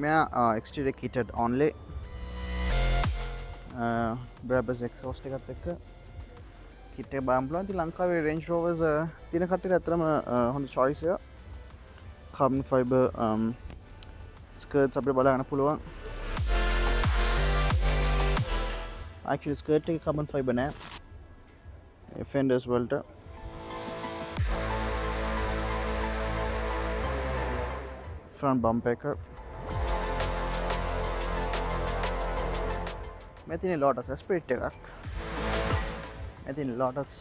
මෙයා exterior kitted only Brabus exhaust එකත් එක්ක kit එක බලන්න පුළුවන් ඉතින් ලංකාවේ Range Rovers තියෙන කට්ටියට අතරම හොඳ choice එක carbon fiber skirts අපිට බලා ගන්න පුළුවන් actually skirt එක carbon fiber නෑ fenders වලට front bumper එක මේ තියෙන Lotus Esprit එකක් මේ තියෙන Lotus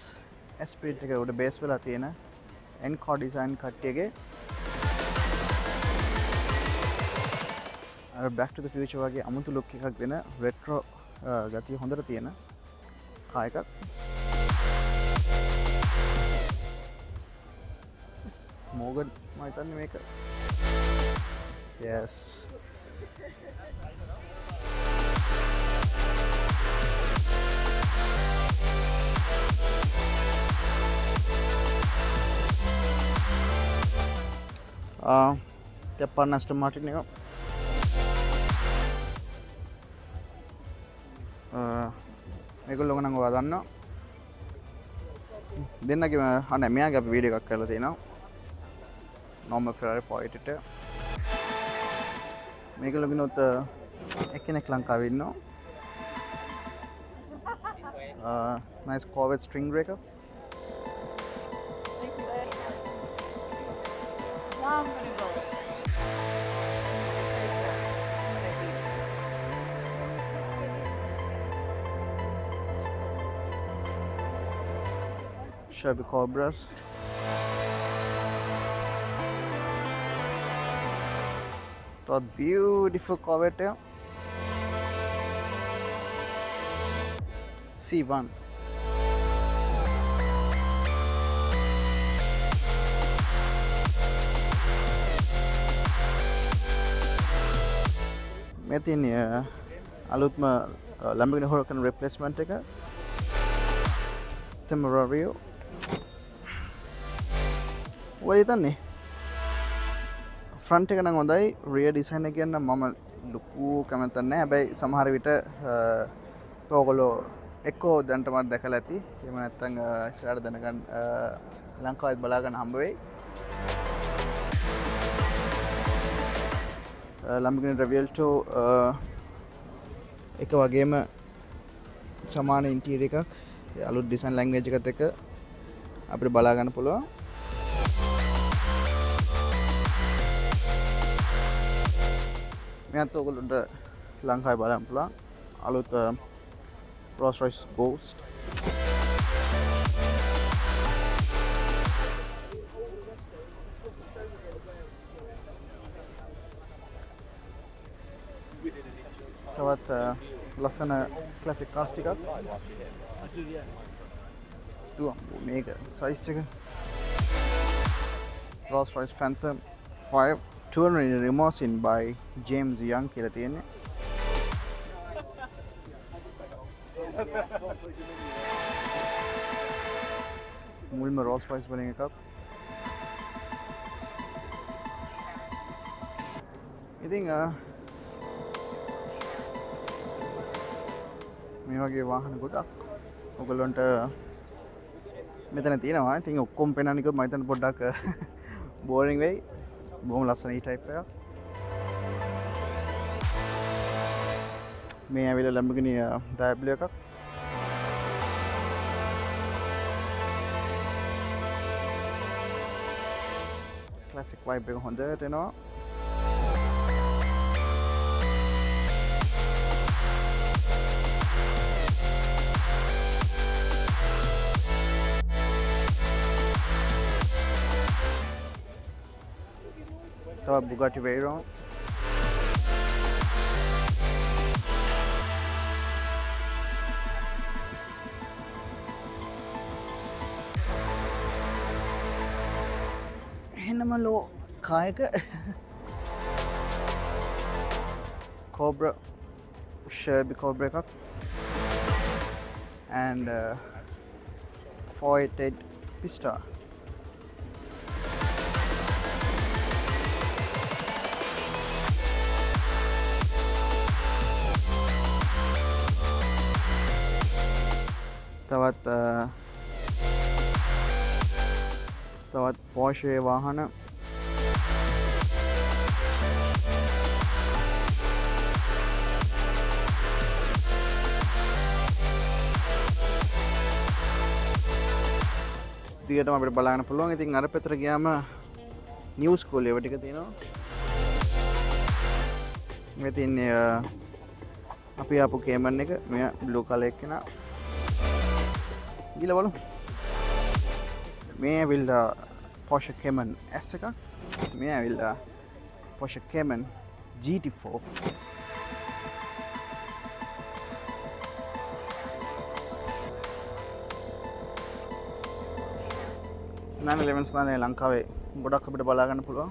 Esprit එක උඩ බේස් වෙලා තියෙන Encore design කට්ටියගේ Back to the Future වගේ අමුතු ලුක් එකක් දෙන රෙට්‍රෝ ගතිය හොඳට තියෙන කාර් එකක් Morgan මම හිතන්නේ මේක yes Japan Aston Martin එක මේගොල්ලෝ නම් ඔයා දන්නවා දෙන්නගේ අනේ මෙයාගේ අපි වීඩියෝ එකක් කරලා තියෙනවා normal Ferrari 488 මේගොල්ලෝ ගිනොත් එක්කෙනෙක් ලංකාවේ ඉන්නවා. Nice Corvette string breaker. Shelby Cobras. So beautiful Corvette here. C1. මේ තියෙන්නේ අලුත්ම Lamborghini Huracan replacement එක Temerario. ඔය හිතන්නේ ෆ්‍රන්ට් එක නම් හොඳයි, rear design එක ගැන මම ලොකු කැමැත්තක් නැහැ. හැබැයි සමහර විට ඔයගොල්ලෝ එක්කෝ දැනටමත් දැකලා ඇති. එහෙම නැත්නම් ඉස්සරහට දැනගන්න ලංකාවෙත් බලා ගන්න හම්බ වෙයි. Lamborghini Revuelto එක වගේම සමාන ඉන්ටීරියර් එකක් අලුත් ඩිසයින් ලැන්ග්වේජ් එකත් එක්ක අපිට බලා ගන්න පුළුවන්. මෙයත් ඔයගොල්ලන්ට ලංකාවේ බලන්න පුළුවන් අලුත් Rolls Royce Ghost. තවත් ලස්සන ක්ලාසික් කාර්ස් ටිකක්. මේක සයිස් එක Rolls Royce Phantom 5 touring limousine by James Young කියලා තියෙන්නේ. මුල්ම Rolls Royce වලින් එකක්. ඉතින් මේ වගේ වාහන ගොඩක් ඔයගොල්ලන්ට මෙතන තියෙනවා. ඉතින් ඔක්කොම පෙන්වන්නකො මම හිතන්නේ පොඩ්ඩක් බෝරින් වෙයි. බොහොම ලස්සන E-type එකක්. මේ ඇවිල්ලා Lamborghini Diablo එකක්. classic vibe එක හොඳට එනවා. තවත් Bugatti Veyron. එහෙනම ලෝ කායක Cobra Shelby Cobra එකක් and 488 Pista. තවත් Porsche වාහන දිගටම අපිට බලන්න පුළුවන්. ඉතින් අර පැත්තට ගියාම නිව් ස්කූල් ඒව ටික තියෙනවා. මේ තියන්නේ අපි ආපු කේමන් එක. මෙයා බ්ලූ කලර් එක නා. ගිහලා බලමු. මේ ඇවිල්ලා Porsche Cayman S එකක්. මේ ඇවිල්ලා Porsche Cayman GT4. නෑ 11 ස්ථානයේ ලංකාවේ ගොඩක් අපිට බලා ගන්න පුළුවන්.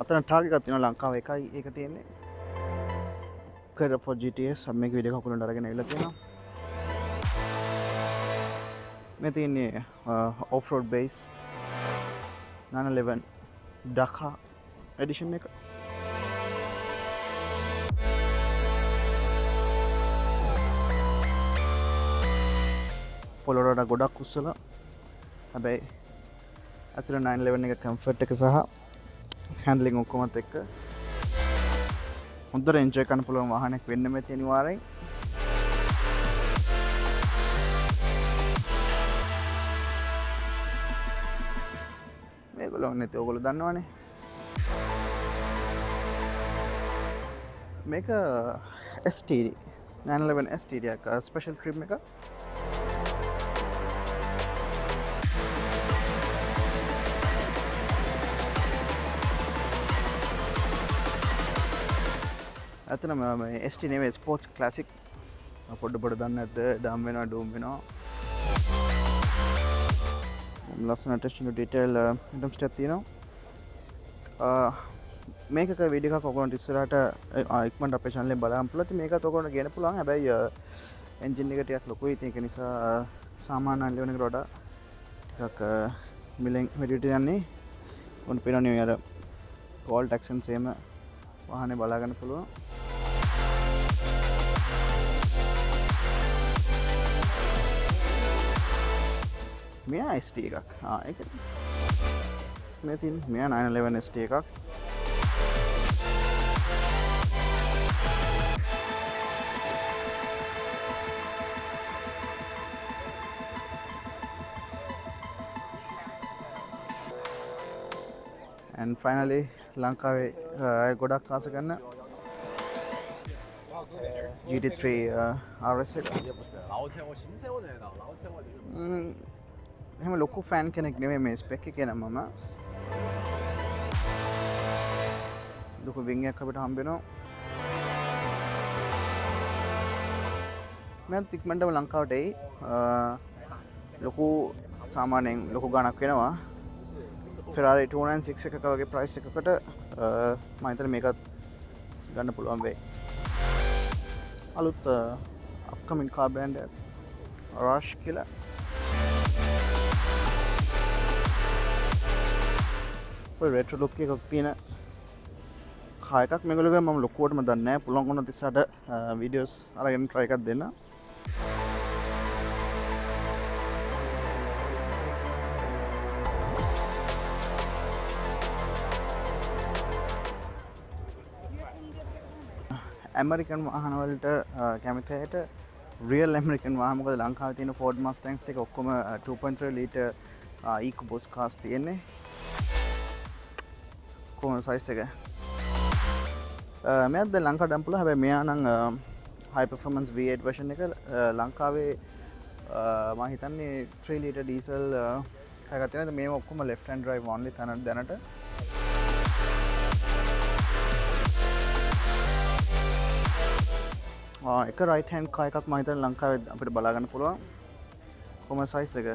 අතන ටාග් එකක් තියෙනවා ලංකාවේ එකයි ඒක තියෙන්නේ. කර for GTS අපි මේක වීඩියෝ එකක් උඩට අරගෙන ඉවිල්ලා තියෙනවා. මේ තියෙන්නේ off-road base 911 Dakar edition එක. පොළොවට ගොඩක් උස්සලා හැබැයි අතන 911 එක කම්ෆර්ට් එක සහ හැන්ඩලින් ඔක්කොමත් එක්ක හොඳට එන්ජොයි කරන්න පුළුවන් වාහනයක් වෙන්න මෙති අනිවාර්යෙන්. මේගොල්ලෝ නැති ඔයගොල්ලෝ දන්නවනේ. මේක STD 911 STD එක ස්පෙෂල් ට්‍රිම් එක. ඇතන ST නෙවෙයි ස්පෝර්ට්ස් ක්ලාසික්. පොඩ දන්න ඇත ඩම් වෙනවා ඩූම් වෙනවා. ලස්සන ටෙස්ටිං ඩීටේල් ඩම්ස් ටැප් තියෙනවා. මේක වීඩියෝ එකක් ඔයගොල්ලන්ට ඉස්සරහට ඉක්මනට අපේ channel එකේ බලන්න පුළුවන්. ඉතින් මේකත් ඔයගොල්ලන්ට ගේන්න පුළුවන්. හැබැයි එන්ජින් එක ටිකක් ලොකුයි. ඉතින් ඒක නිසා සාමාන්‍ය 911 එකට වඩා ටිකක් මිලෙන් වැඩිට යන්නේ. ඔන්න පේනවනේ අර කෝල් ටැක්සන් සේම වාහනේ බලා ගන්න පුළුවන්. මෙයා ST එකක්. ඒක මේ තියෙන මෙයා 911 ST එකක්. and finally ලංකාවේ ගොඩක් ආස කරන GT3 RS එක. එහෙම ලොකු ෆෑන් කෙනෙක් නෙමෙයි මේ ස්පෙක් එකේ නම් මම. ලොකු වින් එකක් අපිට හම්බ වෙනවා. මම ඉක්මනටම ලංකාවට එයි. ලොකු සාමාන්‍යයෙන් ලොකු ගණක් වෙනවා. Ferrari 296 එකක වගේ ප්‍රයිස් එකකට මම හිතන්නේ මේකත් ගන්න පුළුවන් වෙයි. අලුත් අප්කමින් කාර් බ්‍රෑන්ඩ් එක Rush කියලා. ඔය රෙට්‍රෝ ලුක් එකක් තියෙන කාර් එකක් මේගොල්ලෝ මම ලොකුවටම දන්නේ නැහැ. පුළුවන් වුණොත් ඉස්සරහට වීඩියෝස් අරගෙන try එකක් දෙන්න. ඇමරිකන් වාහන වලට කැමති අයට රියල් ඇමරිකන් වාහන මොකද ලංකාවේ තියෙන Ford Mustangs ටික ඔක්කොම 2.3 ලීටර් EcoBoost cars තියෙන්නේ. කොහොම සයිස් එක. මෙයාත් දැන් ලංකාවට ඩම්පුලා. හැබැයි මෙයා නම් high performance V8 version එක ලංකාවේ මම හිතන්නේ 3 ලීටර් ඩීසල් එකක් තියෙනවා. මේව ඔක්කොම left hand drive only දැනට. එක රයිට් හෑන්ඩ් කාර් එකක් මම හිතන්නේ ලංකාවේ අපිට බලා ගන්න පුළුවන්. කොහොම සයිස් එක.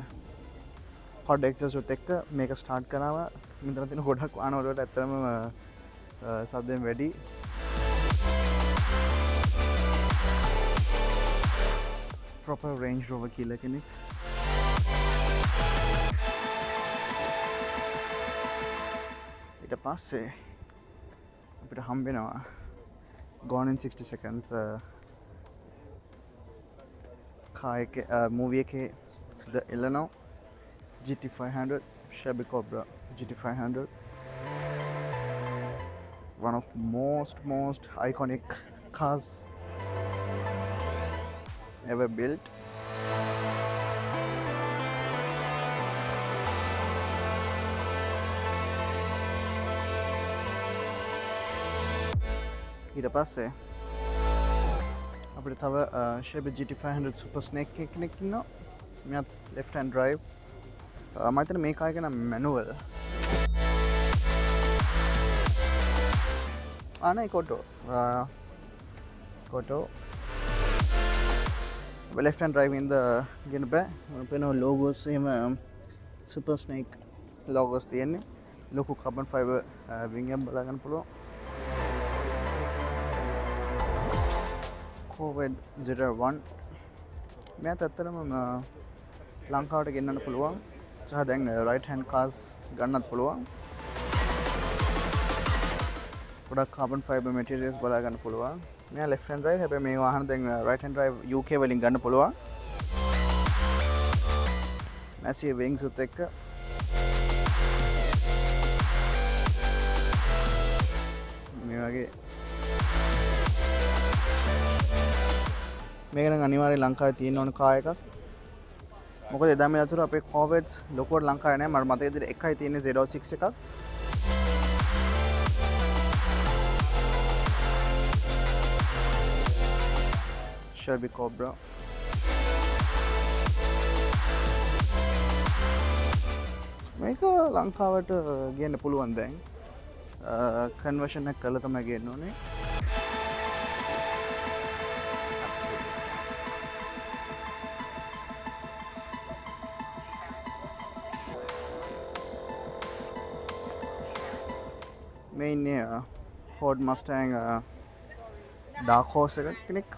quad exhaust එක්ක මේක ස්ටාර්ට් කරනවා. මෙතන තියෙන ගොඩක් වාහන වලට ඇත්තටම සද්දෙන් වැඩි. proper Range Rover කියලා කෙනෙක්. ඊට පස්සේ අපිට හම්බ වෙනවා Gone in 60 Seconds movie එකේ The Eleanor GT500 Shelby Cobra GT500 one of most iconic cars ever built. ඊට පස්සේ අපිට තව Chevy GT500 Super Snake කෙනෙක් ඉන්නවා. මෙයාත් left hand drive. මම හිතන්නේ මේ කාර් එක නම් manual. නේ කොටෝ. කොටෝ. left hand drive in the ගෙන බෑ. අපේන logos එහෙම Super Snake logos තියෙන්නේ. ලොකු carbon fiber wing එක බලා ගන්න පුළුවන්. Corvette ZR1 මෙයාත් ඇත්තටම ලංකාවට ගෙන්නන්න පුළුවන්. සහ දැන් right hand cars ගන්නත් පුළුවන්. ගොඩක් carbon fiber materials බලා ගන්න පුළුවන්. මෙයා left hand drive. හැබැයි මේ වාහන දැන් right hand drive UK වලින් ගන්න පුළුවන්. massive wings උත් එක්ක මේ වගේ මේක නම් අනිවාර්යයෙන් ලංකාවේ තියෙන්න ඕන කාර් එකක්. මොකද එදා මේ අතර අපේ Corvettes ලොකුවට ලංකාවේ නැහැ. මට මතක විදිහට එකයි තියෙන්නේ 06 එකක්. Shelby Cobra. මේක ලංකාවට ගේන්න පුළුවන් දැන්. කන්වර්ෂන් එක කළා තමයි ගේන්න ඕනේ. මේ ඉන්නේ Ford Mustang Dark Horse එක කෙනෙක්.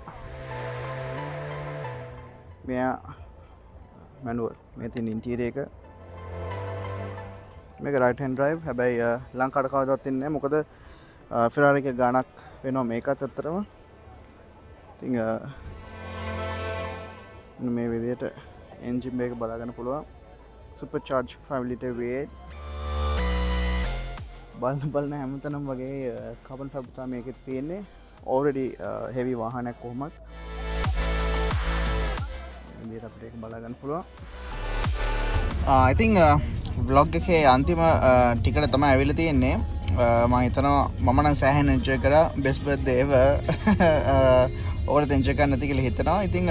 මෙයා manual. මේ තියෙන interior එක. මේක right hand drive. හැබැයි ලංකාවට කවදාවත් ඉන්නේ නැහැ. මොකද Ferrari එක ගානක් වෙනවා මේකත් අතරම. ඉතින් මේ විදිහට engine එක බලා ගන්න පුළුවන්. Supercharged 5 liter V8. බලන හැමතැනම වගේ carbon fiber තමයි මේකේ තියෙන්නේ. already heavy වාහනයක් කොහොමත්. විදිහට අපිට ඒක බලා ගන්න පුළුවන්. I think vlog එකේ අන්තිම ටිකට තමයි ඇවිල්ලා තියෙන්නේ. මම හිතනවා මම නම් සෑහෙන enjoy කරා. best birthday ever. ඔයගොල්ලෝ enjoy කරන්න නැති කියලා හිතනවා. ඉතින්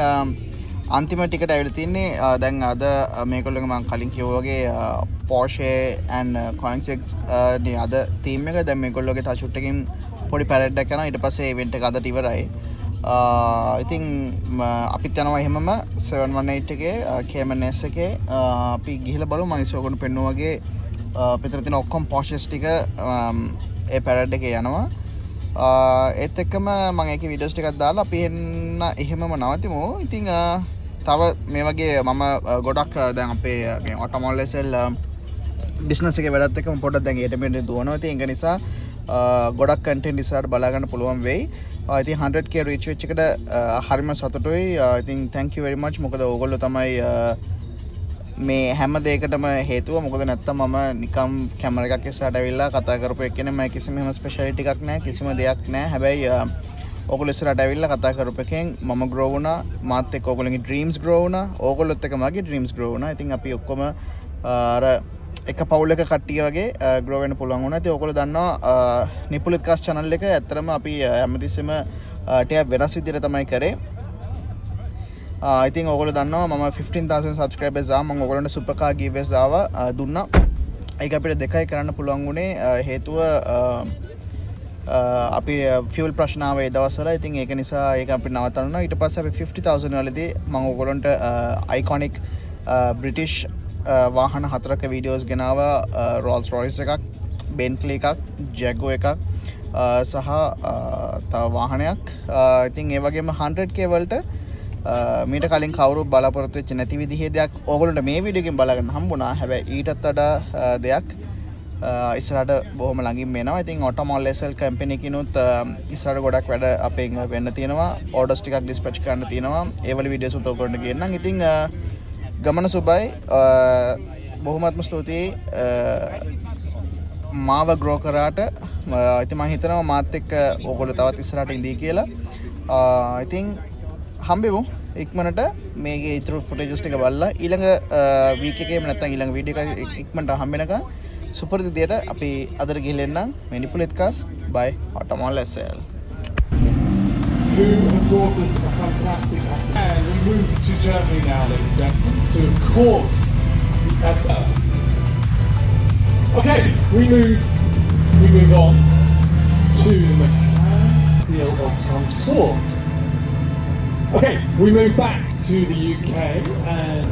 අන්තිම ටිකට ඇවිල්ලා තින්නේ දැන් අද මේගොල්ලෝගේ මම කලින් කිව්වා වගේ Porsche and Koenigsegg නේ අද තීම් එක. දැන් මේගොල්ලෝගේ ටච් එකකින් පොඩි පැරඩ් එකක් යනවා. ඊට පස්සේ ඉවෙන්ට් එක අදට ඉවරයි. ඉතින් අපිත් යනවා එහෙමම 718 එකේ Cayman S එකේ අපි ගිහිල්ලා බලමු. මම ඉස්සරහට පෙන්නුවා වගේ පිටර තියෙන ඔක්කොම Porsches ටික ඒ පැරඩ් එකේ යනවා. ඒත් එක්කම මම ඒකේ වීඩියෝස් ටිකක් දාලා අපි එන්න එහෙමම නවතිමු. ඉතින් තව මේ වගේ මම ගොඩක් දැන් අපේ මේ ඔටෝමොබයිල් සෙල් බිස්නස් එකේ වැඩත් එක්කම පොඩ්ඩක් දැන් ඊට මෙන්න දුවනවා. ඉතින් ඒක නිසා ගොඩක් කන්ටෙන්ට් ඉස්සරහට බලා ගන්න පුළුවන් වෙයි. ඉතින් 100k රීච් වෙච්ච එකට හරිම සතුටුයි. ඉතින් thank you very much. මොකද ඕගොල්ලෝ තමයි මේ හැම දෙයකටම හේතුව. මොකද නැත්තම් මම නිකම් කැමරා එකක් ඉස්සරහට ඇවිල්ලා කතා කරපු එකනේ මම කිසිම එහෙම ස්පෙෂැලිටි එකක් නැහැ. කිසිම දෙයක් නැහැ. හැබැයි ඕගොල්ලෝ ඉස්සරහට ඇවිල්ලා කතා කරපු එකෙන් මම grow වුණා. මාත් එක්ක ඕගොල්ලෝගේ dreams grow වුණා. ඕගොල්ලොත් එක්ක මගේ dreams grow වුණා. ඉතින් අපි ඔක්කොම අර එක පවුල් එක කට්ටිය වගේ grow වෙන්න පුළුවන් වුණා. ඉතින් ඕගොල්ලෝ දන්නවා නිපුලිත් කාස් channel එක ඇත්තටම අපි හැමතිස්සෙම ටිකක් වෙනස් විදිහට තමයි කරේ. I think ඕගොල්ලෝ දන්නවා මම 15000 subscribers ආවා. මම ඕගොල්ලන්ට super car giveaways දාවා දුන්නා. ඒක අපිට දෙකයි කරන්න පුළුවන් වුණේ. හේතුව අපි fuel ප්‍රශ්න ආවේ ඒ දවස්වල. ඉතින් ඒක නිසා ඒක අපි නවත්තනවා. ඊට පස්සේ අපි 50000 වලදී මම ඕගොල්ලන්ට iconic British වාහන හතරක වීඩියෝස් ගෙනාවා. Rolls Royce එකක්, Bentley එකක්, Jaguar එකක් සහ තව වාහනයක්. ඉතින් ඒ වගේම 100k වලට මීට කලින් කවුරු බලාපොරොත්තු වෙච්ච නැති විදිහේ දෙයක් ඕගොල්ලන්ට මේ වීඩියෝ එකෙන් බලා ගන්න හම්බුණා. හැබැයි ඊටත් වඩා දෙයක් ඉස්සරහට බොහොම ළඟින් වෙනවා. ඉතින් ඔටෝමොබයිල් සෙල් කම්පැනි කිනුත් ඉස්සරහට ගොඩක් වැඩ අපෙන් වෙන්න තියෙනවා. ඕඩර්ස් ටිකක් ඩිස්පැච් කරන්න තියෙනවා. ඒ වල වීඩියෝස් උත් ඔයගොල්ලන්ට ගේන්නම්. ඉතින් ගමන සුබයි. බොහොමත්ම ස්තුතියි මාව ග්‍රෝ කරාට. ඉතින් මම හිතනවා මාත් එක්ක ඕගොල්ලෝ තවත් ඉස්සරහට ඉඳී කියලා. ඉතින් හම්බෙමු ඉක්මනට මේකේ ඉතුරු ෆුටේජස් ටික බලලා ඊළඟ වීක් එකේම නැත්නම් ඊළඟ වීඩියෝ එක ඉක්මනට හම්බෙනකන් සුපර් විදියට අපි අදට ගිහලා එන්නම්. Manipulate cars by Automall SL. Who have brought us a fantastic asset. And we move to Germany now, ladies and gentlemen, to of course the SL. Okay, we move on to the McLaren steel of some sort. Okay, we move back to the UK and